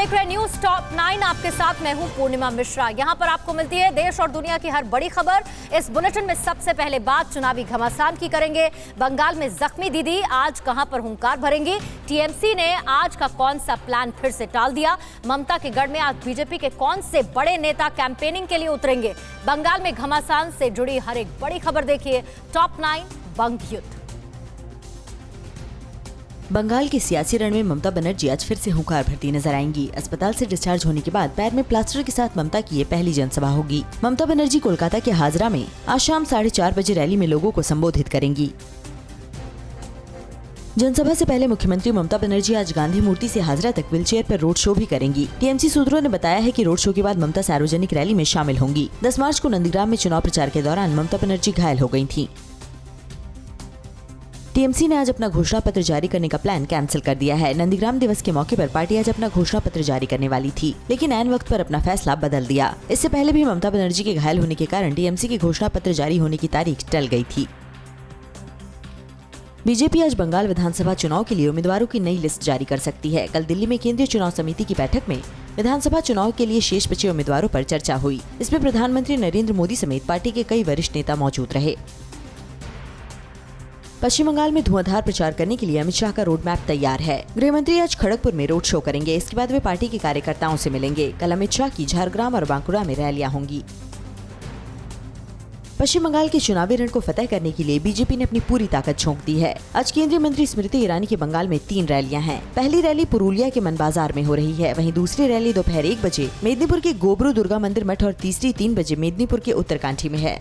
देख रहे हैं न्यूज टॉप 9। आपके साथ मैं हूं पूर्णिमा मिश्रा। यहां पर आपको मिलती है देश और दुनिया की हर बड़ी खबर। इस बुलेटिन में सबसे पहले बात चुनावी घमासान की करेंगे। बंगाल में जख्मी दीदी आज कहां पर हुंकार भरेंगी? टीएमसी ने आज का कौन सा प्लान फिर से टाल दिया? ममता के गढ़ में आज बीजेपी के कौन से बड़े नेता कैंपेनिंग के लिए उतरेंगे? बंगाल में घमासान से जुड़ी हर एक बड़ी खबर देखिए टॉप 9 बंग युद्ध। बंगाल के सियासी रण में ममता बनर्जी आज फिर से हुंकार भरती नजर आएंगी। अस्पताल से डिस्चार्ज होने के बाद पैर में प्लास्टर के साथ ममता की ये पहली जनसभा होगी। ममता बनर्जी कोलकाता के हाजरा में आज शाम 4:30 बजे रैली में लोगों को संबोधित करेंगी। जनसभा से पहले मुख्यमंत्री ममता बनर्जी आज गांधी मूर्ति से हाजरा तक व्हीलचेयर पर रोड शो भी करेंगी। टीएमसी सूत्रों ने बताया है कि रोड शो के बाद ममता सार्वजनिक रैली में शामिल होंगी। 10 मार्च को नंदीग्राम में चुनाव प्रचार के दौरान ममता बनर्जी घायल हो गयी थी। टीएमसी ने आज अपना घोषणा पत्र जारी करने का प्लान कैंसिल कर दिया है। नंदीग्राम दिवस के मौके पर पार्टी आज अपना घोषणा पत्र जारी करने वाली थी, लेकिन ऐन वक्त पर अपना फैसला बदल दिया। इससे पहले भी ममता बनर्जी के घायल होने के कारण टीएमसी की घोषणा पत्र जारी होने की तारीख टल गई थी। बीजेपी आज बंगाल विधानसभा चुनाव के लिए उम्मीदवारों की नई लिस्ट जारी कर सकती है। कल दिल्ली में केंद्रीय चुनाव समिति की बैठक में विधानसभा चुनाव के लिए शेष बचे उम्मीदवारों पर चर्चा हुई। इसमें प्रधानमंत्री नरेंद्र मोदी समेत पार्टी के कई वरिष्ठ नेता मौजूद रहे। पश्चिम बंगाल में धुआंधार प्रचार करने के लिए अमित शाह का रोड मैप तैयार है। गृह मंत्री आज खड़गपुर में रोड शो करेंगे। इसके बाद वे पार्टी के कार्यकर्ताओं से मिलेंगे। कल अमित शाह की झारग्राम और बांकुड़ा में रैलियां होंगी। पश्चिम बंगाल के चुनावी रण को फतेह करने के लिए बीजेपी ने अपनी पूरी ताकत झोंक दी है। आज केंद्रीय मंत्री स्मृति ईरानी के बंगाल में 3 रैलियां हैं। पहली रैली पुरुलिया के मन बाजार में हो रही है। वहीं दूसरी रैली दोपहर 1 बजे मेदिनीपुर के गोबरू दुर्गा मंदिर मठ और तीसरी 3 बजे मेदिनीपुर के उत्तरकांठी में है।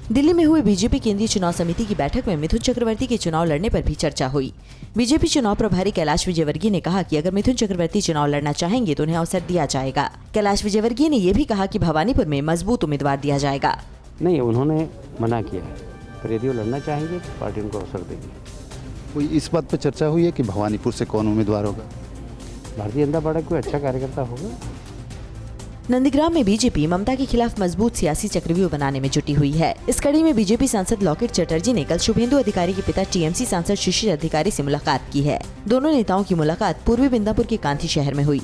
दिल्ली में हुए बीजेपी केंद्रीय चुनाव समिति की बैठक में मिथुन चक्रवर्ती के चुनाव लड़ने पर भी चर्चा हुई। बीजेपी चुनाव प्रभारी कैलाश विजयवर्गीय ने कहा कि अगर मिथुन चक्रवर्ती चुनाव लड़ना चाहेंगे तो उन्हें अवसर दिया जाएगा। कैलाश विजयवर्गीय ने यह भी कहा कि भवानीपुर में मजबूत उम्मीदवार दिया जाएगा। नहीं, उन्होंने मना किया है, पर यदि वो लड़ना चाहेंगे तो पार्टी उनको अवसर देगी। कोई इस बात पर चर्चा हुई है कि भवानीपुर से कौन उम्मीदवार होगा? भारतीय जनता पार्टी कोई अच्छा कार्यकर्ता होगा। नंदीग्राम में बीजेपी ममता के खिलाफ मजबूत सियासी चक्रव्यूह बनाने में जुटी हुई है। इस कड़ी में बीजेपी सांसद लॉकेट चटर्जी ने कल शुभेंदु अधिकारी के पिता टीएमसी सांसद शिशिर अधिकारी से मुलाकात की है। दोनों नेताओं की मुलाकात पूर्वी बिंदापुर के कांथी शहर में हुई।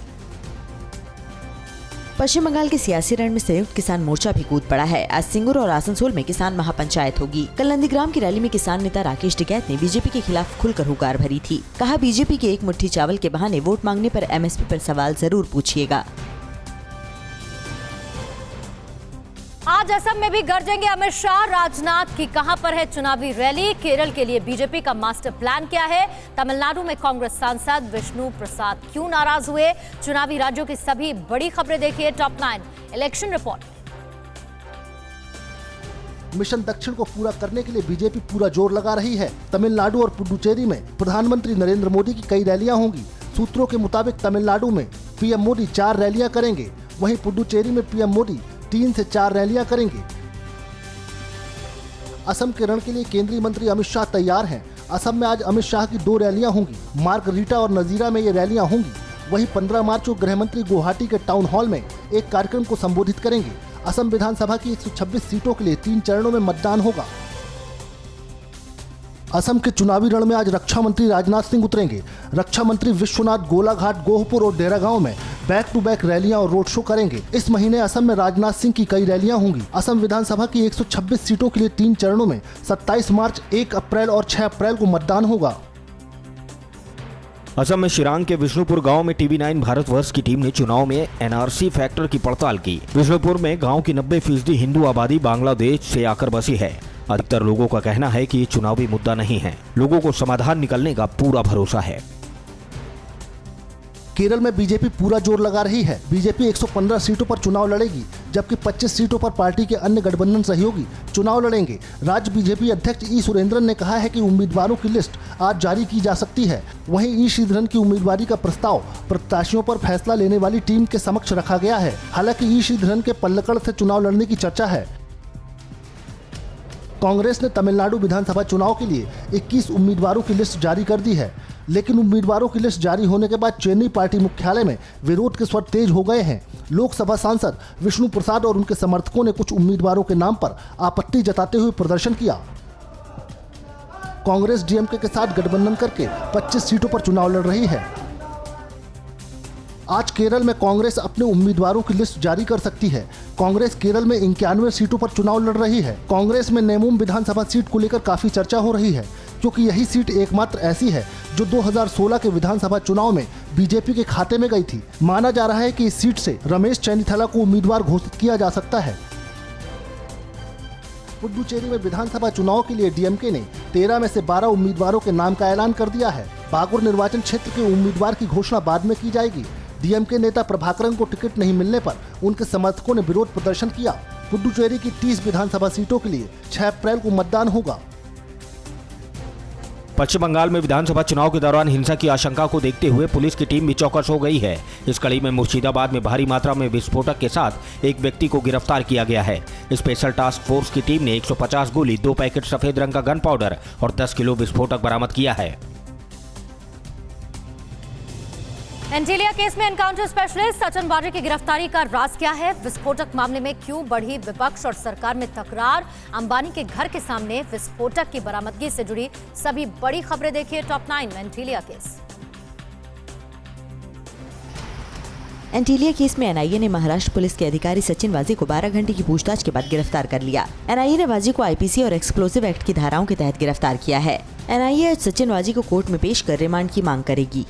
पश्चिम बंगाल के सियासी रण में संयुक्त किसान मोर्चा भी कूद पड़ा है। आज सिंगूर और आसनसोल में किसान महापंचायत होगी। कल नंदीग्राम की रैली में किसान नेता राकेश टिकैत ने बीजेपी के खिलाफ खुलकर हुंकार भरी थी। कहा, बीजेपी के एक मुट्ठी चावल के बहाने वोट मांगने पर एमएसपी पर सवाल जरूर पूछिएगा। आज असम में भी गरजेंगे अमित शाह। राजनाथ की कहां पर है चुनावी रैली? केरल के लिए बीजेपी का मास्टर प्लान क्या है? तमिलनाडु में कांग्रेस सांसद विष्णु प्रसाद क्यों नाराज हुए? चुनावी राज्यों की सभी बड़ी खबरें देखिए टॉप 9 इलेक्शन रिपोर्ट। मिशन दक्षिण को पूरा करने के लिए बीजेपी पूरा जोर लगा रही है। तमिलनाडु और पुडुचेरी में प्रधानमंत्री नरेंद्र मोदी की कई रैलियां होंगी। सूत्रों के मुताबिक तमिलनाडु में पीएम मोदी 4 रैलियां करेंगे, वहीं पुडुचेरी में पीएम मोदी 3 से 4 रैलियां करेंगे। असम के रण के लिए केंद्रीय मंत्री अमित शाह तैयार हैं। असम में आज अमित शाह की 2 रैलियां होंगी। मार्गरीटा और नजीरा में ये रैलियां होंगी। वहीं 15 मार्च को गृह मंत्री गुवाहाटी के टाउन हॉल में एक कार्यक्रम को संबोधित करेंगे। असम विधानसभा की 126 सीटों के लिए 3 चरणों में मतदान होगा। असम के चुनावी रण में आज रक्षा मंत्री राजनाथ सिंह उतरेंगे। रक्षा मंत्री विश्वनाथ गोलाघाट, गोहपुर और डेरागांव में बैक टू बैक रैलियां और रोड शो करेंगे। इस महीने असम में राजनाथ सिंह की कई रैलियां होंगी। असम विधानसभा की 126 सीटों के लिए 3 चरणों में 27 मार्च, 1 अप्रैल और 6 अप्रैल को मतदान होगा। असम में शिलांग के विष्णुपुर गांव में टीवी9 भारतवर्ष की टीम ने चुनाव में एनआरसी फैक्टर की पड़ताल की। विष्णुपुर में गांव की 90% हिंदू आबादी बांग्लादेश से आकर बसी है। अधिकतर लोगों का कहना है कि ये चुनावी मुद्दा नहीं है। लोगों को समाधान निकलने का पूरा भरोसा है। केरल में बीजेपी पूरा जोर लगा रही है। बीजेपी 115 सीटों पर चुनाव लड़ेगी, जबकि 25 सीटों पर पार्टी के अन्य गठबंधन सहयोगी चुनाव लड़ेंगे। राज्य बीजेपी अध्यक्ष ई सुरेंद्रन ने कहा है कि उम्मीदवारों की लिस्ट आज जारी की जा सकती है। वहीं ई श्रीधरन की उम्मीदवारी का प्रस्ताव प्रत्याशियों पर फैसला लेने वाली टीम के समक्ष रखा गया है। हालांकि ई श्रीधरन के पल्लक्कड़ से चुनाव लड़ने की चर्चा है। कांग्रेस ने तमिलनाडु विधानसभा चुनाव के लिए 21 उम्मीदवारों की लिस्ट जारी कर दी है, लेकिन उम्मीदवारों की लिस्ट जारी होने के बाद चेन्नई पार्टी मुख्यालय में विरोध के स्वर तेज हो गए हैं। लोकसभा सांसद विष्णु प्रसाद और उनके समर्थकों ने कुछ उम्मीदवारों के नाम पर आपत्ति जताते हुए प्रदर्शन किया। कांग्रेस डीएमके के साथ गठबंधन करके 25 सीटों पर चुनाव लड़ रही है। आज केरल में कांग्रेस अपने उम्मीदवारों की लिस्ट जारी कर सकती है। कांग्रेस केरल में 91 सीटों पर चुनाव लड़ रही है। कांग्रेस में नेमूम विधानसभा सीट को लेकर काफी चर्चा हो रही है, क्योंकि यही सीट एकमात्र ऐसी है जो 2016 के विधानसभा चुनाव में बीजेपी के खाते में गई थी। माना जा रहा है कि इस सीट से रमेश चेन्निथला को उम्मीदवार घोषित किया जा सकता है। पुडुचेरी में विधानसभा चुनाव के लिए डीएमके ने 13 में से 12 उम्मीदवारों के नाम का ऐलान कर दिया है। बागुर निर्वाचन क्षेत्र के उम्मीदवार की घोषणा बाद में की जाएगी। डीएमके नेता प्रभाकरन को टिकट नहीं मिलने पर उनके समर्थकों ने विरोध प्रदर्शन किया। पुडुचेरी की 30 विधानसभा सीटों के लिए 6 अप्रैल को मतदान होगा। पश्चिम बंगाल में विधानसभा चुनाव के दौरान हिंसा की आशंका को देखते हुए पुलिस की टीम भी चौकस हो गई है। इस कड़ी में मुर्शिदाबाद में भारी मात्रा में विस्फोटक के साथ एक व्यक्ति को गिरफ्तार किया गया है। स्पेशल टास्क फोर्स की टीम ने 150 गोली, 2 पैकेट सफेद रंग का गन पाउडर और 10 किलो विस्फोटक बरामद किया है। एंटीलिया केस में एनकाउंटर स्पेशलिस्ट सचिन वाजे की गिरफ्तारी का राज क्या है? विस्फोटक मामले में क्यों बढ़ी विपक्ष और सरकार में तकरार? अंबानी के घर के सामने विस्फोटक की बरामदगी से जुड़ी सभी बड़ी खबरें देखिए टॉप 9 में। एंटीलिया केस। एंटीलिया केस में एनआईए ने महाराष्ट्र पुलिस के अधिकारी सचिन वाजे को 12 घंटे की पूछताछ के बाद गिरफ्तार कर लिया। एनआईए ने वाजे को आईपीसी और एक्सप्लोसिव एक्ट की धाराओं के तहत गिरफ्तार किया है। एनआईए आज सचिन वाजे को कोर्ट में पेश कर रिमांड की मांग करेगी।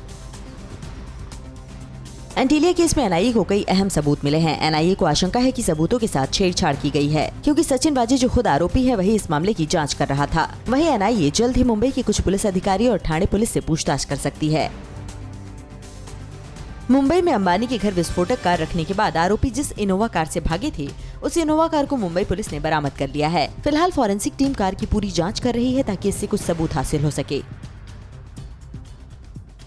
एंटीलिया केस में एनआईए को कई अहम सबूत मिले हैं। एनआईए को आशंका है कि सबूतों के साथ छेड़छाड़ की गई है, क्योंकि सचिन वाजे जो खुद आरोपी है वही इस मामले की जांच कर रहा था। वहीं एनआईए जल्द ही मुंबई के कुछ पुलिस अधिकारी और ठाणे पुलिस से पूछताछ कर सकती है। मुंबई में अंबानी के घर विस्फोटक कार रखने के बाद आरोपी जिस इनोवा कार से भागे थे, उस इनोवा कार को मुंबई पुलिस ने बरामद कर लिया है। फिलहाल फॉरेंसिक टीम कार की पूरी जाँच कर रही है ताकि इससे कुछ सबूत हासिल हो सके।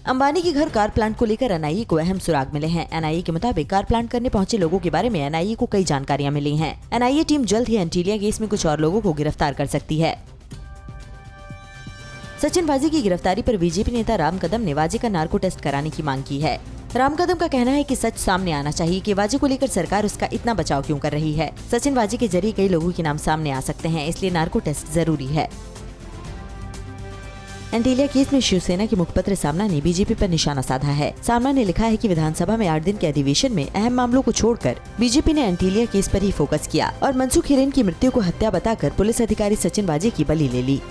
अंबानी के घर कार प्लांट को लेकर एनआईए को अहम सुराग मिले हैं। एनआईए के मुताबिक कार प्लांट करने पहुंचे लोगों के बारे में एनआईए को कई जानकारियां मिली हैं। एनआईए टीम जल्द ही एंटीलिया केस में कुछ और लोगों को गिरफ्तार कर सकती है। सचिन वाजे की गिरफ्तारी पर बीजेपी नेता राम कदम ने वाजे का नार्को टेस्ट कराने की मांग की है। राम कदम का कहना है कि सच सामने आना चाहिए कि वाजे को लेकर सरकार उसका इतना बचाव क्यों कर रही है। सचिन वाजे के जरिए कई लोगों के नाम सामने आ सकते हैं, इसलिए नार्को टेस्ट जरूरी है। एंटीलिया केस में शिवसेना के मुखपत्र सामना ने बीजेपी पर निशाना साधा है। सामना ने लिखा है कि विधानसभा में 8 दिन के अधिवेशन में अहम मामलों को छोड़कर बीजेपी ने एंटीलिया केस पर ही फोकस किया और मनसुख हिरेन की मृत्यु को हत्या बताकर पुलिस अधिकारी सचिन वाजे की बलि ले ली।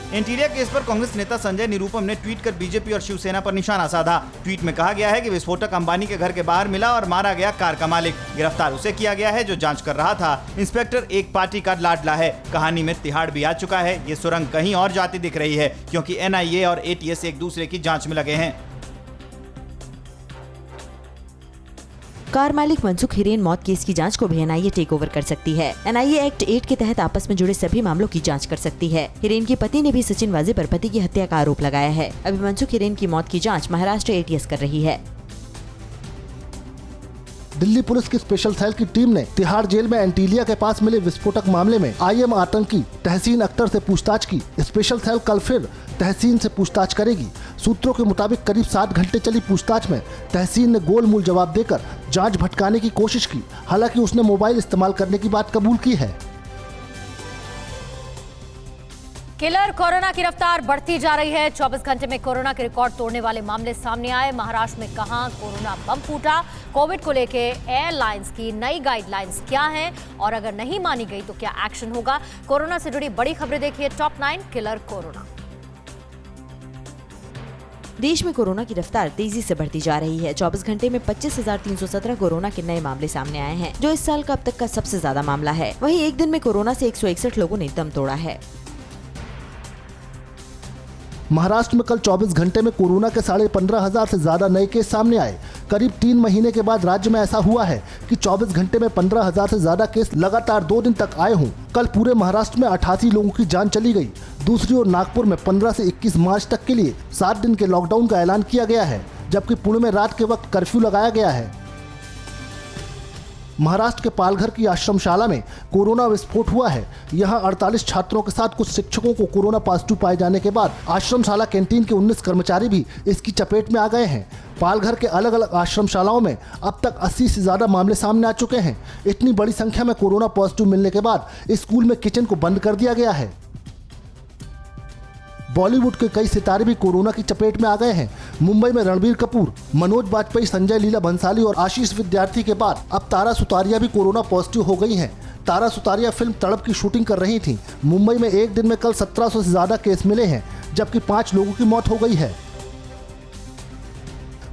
एंटीलिया केस पर कांग्रेस नेता संजय निरुपम ने ट्वीट कर बीजेपी और शिवसेना पर निशाना साधा। ट्वीट में कहा गया है कि विस्फोटक अंबानी के घर के बाहर मिला और मारा गया कार का मालिक। गिरफ्तार उसे किया गया है जो जांच कर रहा था। इंस्पेक्टर एक पार्टी का लाडला है। कहानी में तिहाड़ भी आ चुका है। ये सुरंग कहीं और जाती दिख रही है, क्योंकि एनआईए और एटीएस एक दूसरे की जांच में लगे हैं। कार मालिक मनसुख हिरेन मौत केस की जांच को भी एनआईए टेक ओवर कर सकती है। एनआईए एक्ट 8 के तहत आपस में जुड़े सभी मामलों की जांच कर सकती है। हिरेन के पति ने भी सचिन वाजे पर पति की हत्या का आरोप लगाया है। अभी मनसुख हिरेन की मौत की जांच महाराष्ट्र एटीएस कर रही है। दिल्ली पुलिस की स्पेशल सेल की टीम ने तिहाड़ जेल में एंटीलिया के पास मिले विस्फोटक मामले में आईएम आतंकी तहसीन अख्तर से पूछताछ की। स्पेशल सेल कल फिर तहसीन से पूछताछ करेगी। सूत्रों के मुताबिक करीब 7 घंटे चली पूछताछ में तहसीन ने गोलमोल जवाब देकर जांच भटकाने की कोशिश की। हालांकि उसने मोबाइल इस्तेमाल करने की बात कबूल की है। किलर कोरोना की रफ्तार बढ़ती जा रही है। 24 घंटे में कोरोना के रिकॉर्ड तोड़ने वाले मामले सामने आए। महाराष्ट्र में कहां कोरोना बम फूटा? कोविड को लेकर एयरलाइंस की नई गाइडलाइंस क्या हैं और अगर नहीं मानी गई तो क्या एक्शन होगा? कोरोना से जुड़ी बड़ी खबरें देखिए टॉप 9 किलर कोरोना। देश में कोरोना की रफ्तार तेजी से बढ़ती जा रही है। 24 घंटे में 25,317 कोरोना के नए मामले सामने आए हैं, जो इस साल का अब तक का सबसे ज्यादा मामला है। वहीं एक दिन में कोरोना से 161 लोगों ने दम तोड़ा है। महाराष्ट्र में कल 24 घंटे में कोरोना के 15,500 से ज्यादा नए केस सामने आए। करीब 3 महीने के बाद राज्य में ऐसा हुआ है कि 24 घंटे में 15,000 से ज्यादा केस लगातार 2 दिन तक आए हों। कल पूरे महाराष्ट्र में 88 लोगों की जान चली गई। दूसरी ओर नागपुर में 15 से 21 मार्च तक के लिए 7 दिन के लॉकडाउन का ऐलान किया गया है, जबकि पुणे में रात के वक्त कर्फ्यू लगाया गया है। महाराष्ट्र के पालघर की आश्रमशाला में कोरोना विस्फोट हुआ है। यहां 48 छात्रों के साथ कुछ शिक्षकों को कोरोना पॉजिटिव पाए जाने के बाद आश्रमशाला कैंटीन के 19 कर्मचारी भी इसकी चपेट में आ गए हैं। पालघर के अलग अलग आश्रमशालाओं में अब तक 80 से ज्यादा मामले सामने आ चुके हैं। इतनी बड़ी संख्या में कोरोना पॉजिटिव मिलने के बाद स्कूल में किचन को बंद कर दिया गया है। बॉलीवुड के कई सितारे भी कोरोना की चपेट में आ गए हैं। मुंबई में रणबीर कपूर, मनोज बाजपेयी, संजय लीला भंसाली और आशीष विद्यार्थी के बाद अब तारा सुतारिया भी कोरोना पॉजिटिव हो गई हैं। तारा सुतारिया फिल्म तड़प की शूटिंग कर रही थी। मुंबई में एक दिन में कल 1700 से ज्यादा केस मिले हैं, जबकि 5 लोगों की मौत हो गई है।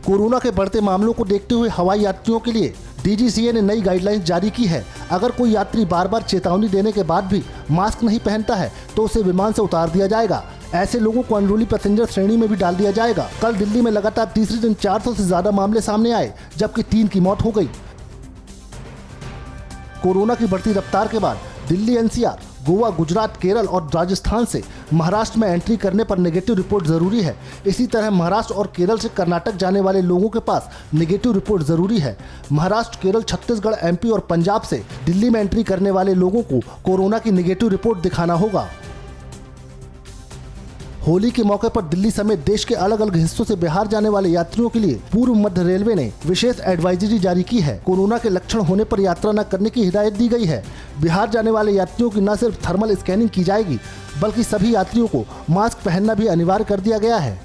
कोरोना के बढ़ते मामलों को देखते हुए हवाई यात्रियों के लिए डीजीसीए ने नई गाइडलाइंस जारी की है। अगर कोई यात्री बार बार चेतावनी देने के बाद भी मास्क नहीं पहनता है तो उसे विमान से उतार दिया जाएगा। ऐसे लोगों को अनरूली पैसेंजर श्रेणी में भी डाल दिया जाएगा। कल दिल्ली में लगातार तीसरे दिन 400 से ज्यादा मामले सामने आए, जबकि 3 की मौत हो गई। कोरोना की बढ़ती रफ्तार के बाद दिल्ली, एनसीआर, गोवा, गुजरात, केरल और राजस्थान से महाराष्ट्र में एंट्री करने पर नेगेटिव रिपोर्ट जरूरी है। इसी तरह महाराष्ट्र और केरल से कर्नाटक जाने वाले लोगों के पास नेगेटिव रिपोर्ट जरूरी है। महाराष्ट्र, केरल, छत्तीसगढ़, एमपी और पंजाब से दिल्ली में एंट्री करने वाले लोगों को कोरोना की नेगेटिव रिपोर्ट दिखाना होगा। होली के मौके पर दिल्ली समेत देश के अलग अलग हिस्सों से बिहार जाने वाले यात्रियों के लिए पूर्व मध्य रेलवे ने विशेष एडवाइजरी जारी की है। कोरोना के लक्षण होने पर यात्रा न करने की हिदायत दी गई है। बिहार जाने वाले यात्रियों की न सिर्फ थर्मल स्कैनिंग की जाएगी, बल्कि सभी यात्रियों को मास्क पहनना भी अनिवार्य कर दिया गया है।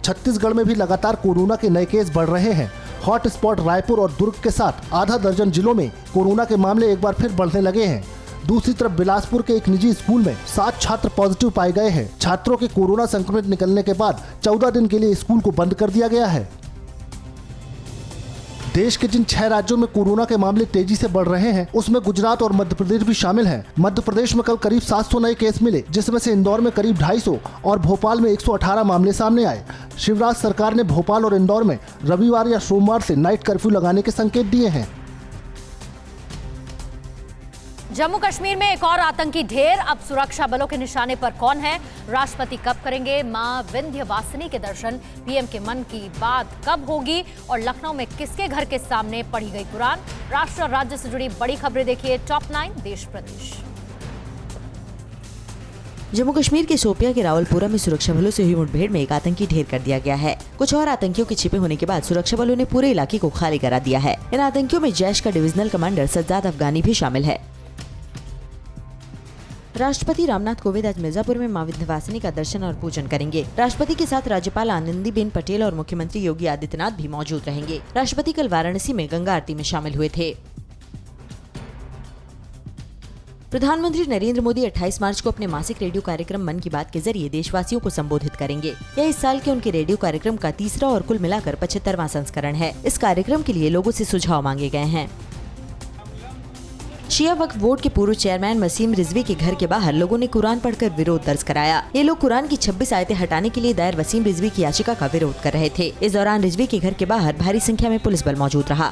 छत्तीसगढ़ में भी लगातार कोरोना के नए केस बढ़ रहे हैं। हॉट स्पॉट रायपुर और दुर्ग के साथ आधा दर्जन जिलों में कोरोना के मामले एक बार फिर बढ़ने लगे हैं। दूसरी तरफ बिलासपुर के एक निजी स्कूल में 7 छात्र पॉजिटिव पाए गए हैं। छात्रों के कोरोना संक्रमित निकलने के बाद 14 दिन के लिए स्कूल को बंद कर दिया गया है। देश के जिन 6 राज्यों में कोरोना के मामले तेजी से बढ़ रहे हैं, उसमें गुजरात और मध्य प्रदेश भी शामिल हैं। मध्य प्रदेश में कल करीब 700 नए केस मिले, जिसमें से इंदौर में करीब 250 और भोपाल में 118 मामले सामने आए। शिवराज सरकार ने भोपाल और इंदौर में रविवार या सोमवार से नाइट कर्फ्यू लगाने के संकेत दिए हैं। जम्मू कश्मीर में एक और आतंकी ढेर। अब सुरक्षा बलों के निशाने पर कौन है? राष्ट्रपति कब करेंगे मां विंध्यवासिनी के दर्शन? पीएम के मन की बात कब होगी? और लखनऊ में किसके घर के सामने पढ़ी गई कुरान? राष्ट्र और राज्य से जुड़ी बड़ी खबरें देखिए टॉप 9 देश प्रदेश। जम्मू कश्मीर के शोपियां के रावलपुरा में सुरक्षा बलों से हुई मुठभेड़ में एक आतंकी ढेर कर दिया गया है। कुछ और आतंकियों के छिपे होने के बाद सुरक्षा बलों ने पूरे इलाके को खाली करा दिया है। इन आतंकियों में जैश का डिविजनल कमांडर सज्जाद अफगानी भी शामिल है। राष्ट्रपति रामनाथ कोविंद आज मिर्जापुर में मां विंध्यवासिनी का दर्शन और पूजन करेंगे। राष्ट्रपति के साथ राज्यपाल आनंदीबेन पटेल और मुख्यमंत्री योगी आदित्यनाथ भी मौजूद रहेंगे। राष्ट्रपति कल वाराणसी में गंगा आरती में शामिल हुए थे। प्रधानमंत्री नरेंद्र मोदी 28 मार्च को अपने मासिक रेडियो कार्यक्रम मन की बात के जरिए देशवासियों को संबोधित करेंगे। यह इस साल के उनके रेडियो कार्यक्रम का तीसरा और कुल मिलाकर 75वां संस्करण है। इस कार्यक्रम के लिए लोगों से सुझाव मांगे गए हैं। शिया वक्फ बोर्ड के पूर्व चेयरमैन वसीम रिजवी के घर के बाहर लोगों ने कुरान पढ़कर विरोध दर्ज कराया। ये लोग कुरान की 26 आयतें हटाने के लिए दायर वसीम रिजवी की याचिका का विरोध कर रहे थे। इस दौरान रिजवी के घर के बाहर भारी संख्या में पुलिस बल मौजूद रहा।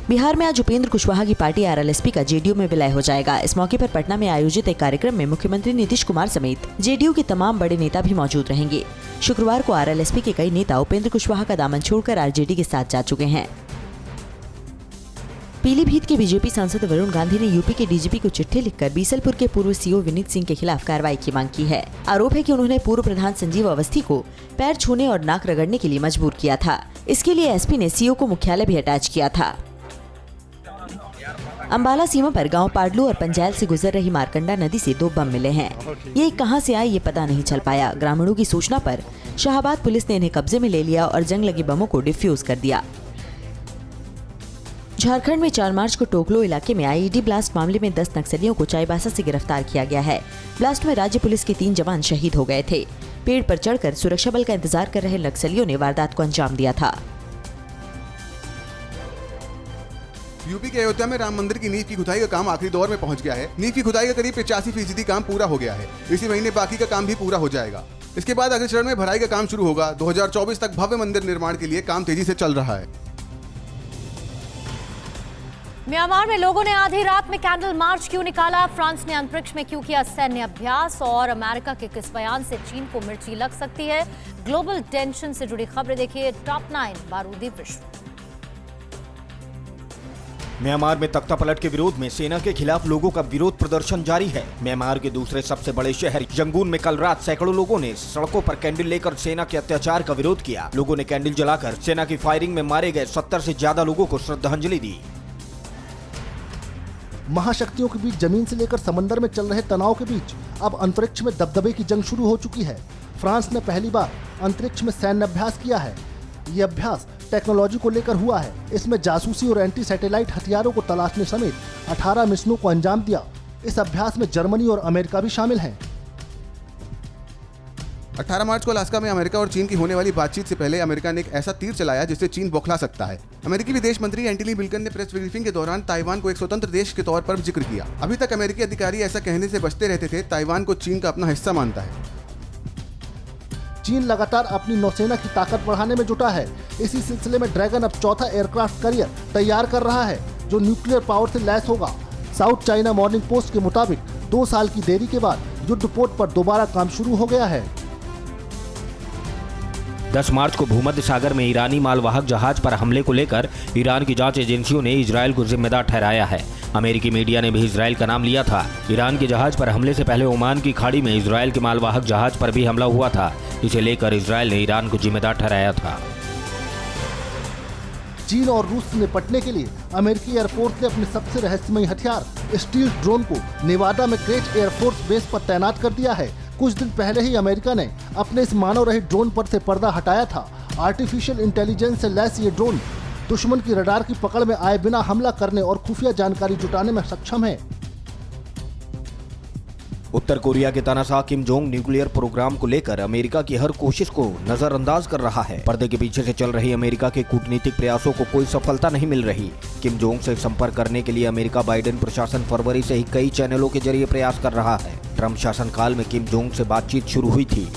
बिहार में आज उपेंद्र कुशवाहा की पार्टी आरएलएसपी का जेडीयू में विलय हो जाएगा। इस मौके पर पटना में आयोजित एक कार्यक्रम में मुख्यमंत्री नीतीश कुमार समेत जेडीयू के तमाम बड़े नेता भी मौजूद रहेंगे। शुक्रवार को आरएलएसपी के कई नेता उपेंद्र कुशवाहा का दामन छोड़कर आरजेडी के साथ जा चुके हैं। पीलीभीत के बीजेपी सांसद वरुण गांधी ने यूपी के डीजीपी को चिट्ठी लिखकर बीसलपुर के पूर्व सीओ विनीत सिंह के खिलाफ कार्रवाई की मांग की है। आरोप है कि उन्होंने पूर्व प्रधान संजीव अवस्थी को पैर छूने और नाक रगड़ने के लिए मजबूर किया था। इसके लिए एसपी ने सीओ को मुख्यालय भी अटैच किया था। अंबाला सीमा पर गांव पाडलू और पंजैल से गुजर रही मारकंडा नदी से 2 बम मिले हैं। ये कहां से आए ये पता नहीं चल पाया। ग्रामीणों की सूचना पर शाहबाद पुलिस ने इन्हें कब्जे में ले लिया और जंग लगे बमों को डिफ्यूज कर दिया। झारखंड में 4 मार्च को टोकलो इलाके में आईईडी ब्लास्ट मामले में 10 नक्सलियों को चाईबासा से गिरफ्तार किया गया है। ब्लास्ट में राज्य पुलिस के 3 जवान शहीद हो गए थे। पेड़ पर चढ़कर सुरक्षा बल का इंतजार कर रहे नक्सलियों ने वारदात को अंजाम दिया था। यूपी के अयोध्या में राम मंदिर की नींव की खुदाई का काम आखिरी दौर में पहुंच गया है। नींव की खुदाई का करीब 85% काम पूरा हो गया है। इसी महीने बाकी का काम भी पूरा हो जाएगा। इसके बाद अगले चरण में भराई का काम शुरू होगा। 2024 तक भव्य मंदिर निर्माण के लिए काम तेजी से चल रहा है। म्यांमार में लोगों ने आधी रात में कैंडल मार्च क्यों निकाला? फ्रांस ने अंतरिक्ष में क्यों किया सैन्य अभ्यास? और अमेरिका के किस बयान से चीन को मिर्ची लग सकती है? ग्लोबल टेंशन से जुड़ी खबरें देखिए टॉप 9 बारूदी विश्व। म्यांमार में तख्तापलट के विरोध में सेना के खिलाफ लोगों का विरोध प्रदर्शन जारी है। म्यांमार के दूसरे सबसे बड़े शहर यंगून में कल रात सैकड़ों लोगों ने सड़कों पर कैंडल लेकर सेना के अत्याचार का विरोध किया। लोगों ने कैंडल जलाकर सेना की फायरिंग में मारे गए 70 से ज्यादा लोगों को श्रद्धांजलि दी। महाशक्तियों के बीच जमीन से लेकर समंदर में चल रहे तनाव के बीच अब अंतरिक्ष में दबदबे की जंग शुरू हो चुकी है। फ्रांस ने पहली बार अंतरिक्ष में सैन्य अभ्यास किया है। ये अभ्यास टेक्नोलॉजी को लेकर हुआ है। इसमें जासूसी और एंटी सैटेलाइट हथियारों को तलाशने समेत 18 मिशनों को अंजाम दिया। इस अभ्यास में जर्मनी और अमेरिका भी शामिल हैं। 18 मार्च को अलास्का में अमेरिका और चीन की होने वाली बातचीत से पहले अमेरिका ने एक ऐसा तीर चलाया जिससे चीन बौखला सकता है। अमेरिकी विदेश मंत्री एंटनी ब्लिंकन ने प्रेस ब्रीफिंग के दौरान ताइवान को एक स्वतंत्र देश के तौर पर जिक्र किया। अभी तक अमेरिकी अधिकारी ऐसा कहने से बचते रहते थे। ताइवान को चीन का अपना हिस्सा मानता है। चीन लगातार अपनी नौसेना की ताकत बढ़ाने में जुटा है। इसी सिलसिले में ड्रैगन अब चौथा एयरक्राफ्ट कैरियर तैयार कर रहा है जो न्यूक्लियर पावर से लैस होगा। साउथ चाइना मॉर्निंग पोस्ट के मुताबिक 2 साल की देरी के बाद युद्ध पोत पर दोबारा काम शुरू हो गया है। 10 मार्च को भूमध्य सागर में ईरानी मालवाहक जहाज पर हमले को लेकर ईरान की जांच एजेंसियों ने इजरायल को जिम्मेदार ठहराया है। अमेरिकी मीडिया ने भी इजरायल का नाम लिया था। ईरान के जहाज पर हमले से पहले ओमान की खाड़ी में इजरायल के मालवाहक जहाज पर भी हमला हुआ था। इसे लेकर इजरायल ने ईरान को जिम्मेदार ठहराया था। चीन और रूस से निपटने के लिए अमेरिकी एयरफोर्स ने अपने सबसे रहस्यमयी हथियार स्टील ड्रोन को नेवादा में क्रेच एयरफोर्स बेस पर तैनात कर दिया है। कुछ दिन पहले ही अमेरिका ने अपने इस मानव रहित ड्रोन पर से पर्दा हटाया था। आर्टिफिशियल इंटेलिजेंस से लैस ये ड्रोन दुश्मन की रडार की पकड़ में आए बिना हमला करने और खुफिया जानकारी जुटाने में सक्षम है। उत्तर कोरिया के तानाशाह किम जोंग न्यूक्लियर प्रोग्राम को लेकर अमेरिका की हर कोशिश को नजरअंदाज कर रहा है। पर्दे के पीछे से चल रही अमेरिका के कूटनीतिक प्रयासों को कोई सफलता नहीं मिल रही। किम जोंग से संपर्क करने के लिए अमेरिका बाइडेन प्रशासन फरवरी से ही कई चैनलों के जरिए प्रयास कर रहा है। ट्रंप शासनकाल में किम जोंग से बातचीत शुरू हुई थी।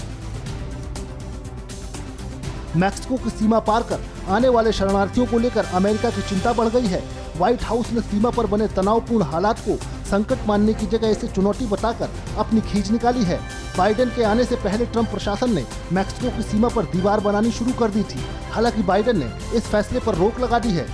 मैक्सिको की सीमा पार कर आने वाले शरणार्थियों को लेकर अमेरिका की चिंता बढ़ गई है। व्हाइट हाउस ने सीमा पर बने तनावपूर्ण हालात को संकट मानने की जगह इसे चुनौती बताकर अपनी खींच निकाली है। बाइडेन के आने से पहले ट्रंप प्रशासन ने मैक्सिको की सीमा पर दीवार बनानी शुरू कर दी थी। हालांकि बाइडेन ने इस फैसले पर रोक लगा दी है।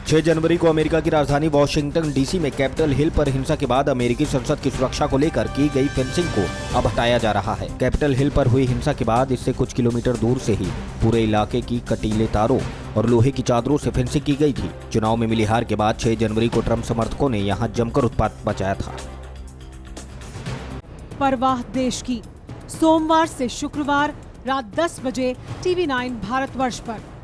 6 जनवरी को अमेरिका की राजधानी वॉशिंगटन डीसी में कैपिटल हिल पर हिंसा के बाद अमेरिकी संसद की सुरक्षा को लेकर की गई फेंसिंग को अब हटाया जा रहा है। कैपिटल हिल पर हुई हिंसा के बाद इससे कुछ किलोमीटर दूर से ही पूरे इलाके की कटीले तारों और लोहे की चादरों से फेंसिंग की गई थी। चुनाव में मिली हार के बाद 6 जनवरी को ट्रंप समर्थकों ने यहां जमकर उत्पात मचाया था। परवाह देश की, सोमवार से शुक्रवार रात 10 बजे TV9 भारतवर्ष पर।